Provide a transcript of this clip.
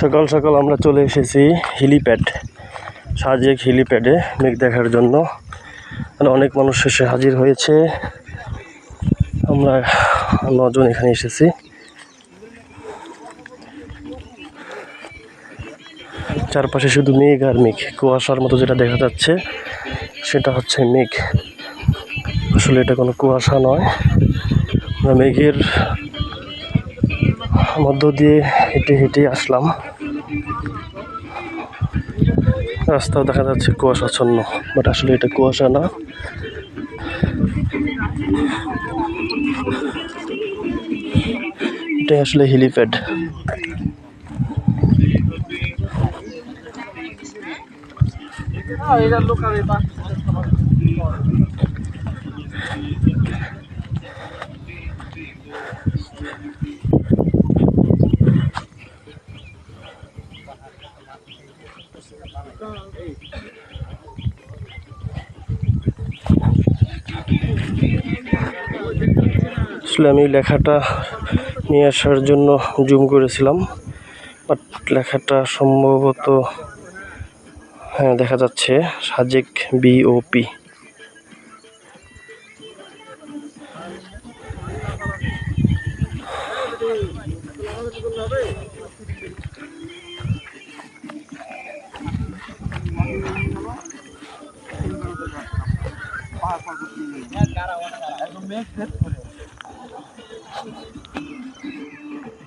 সকাল সকাল আমরা চলে এসেছি হেলিপ্যাড, সাজেক হেলিপ্যাডে মেঘ দেখার জন্য। অনেক মানুষ এসে হাজির হয়েছে। আমরা 9 জন এখানে এসেছি। চারপাশে শুধু মেঘ আর মেঘ, কুয়াশার মতো যেটা দেখা যাচ্ছে সেটা হচ্ছে মেঘ। আসলে এটা কোনো কুয়াশা নয়। আমরা মেঘের মধ্য দিয়ে হেঁটে হেঁটে আসলাম। রাস্তাও দেখা যাচ্ছে কুয়াশাচ্ছন্ন, বাট আসলে এটা কুয়াশা না। এটা আসলে হেলিপ্যাড। আসলে আমি লেখাটা নিয়ে আসার জন্য জুম করেছিলাম, বাট লেখাটা সম্ভবত হ্যাঁ দেখা যাচ্ছে সাজেক BOP।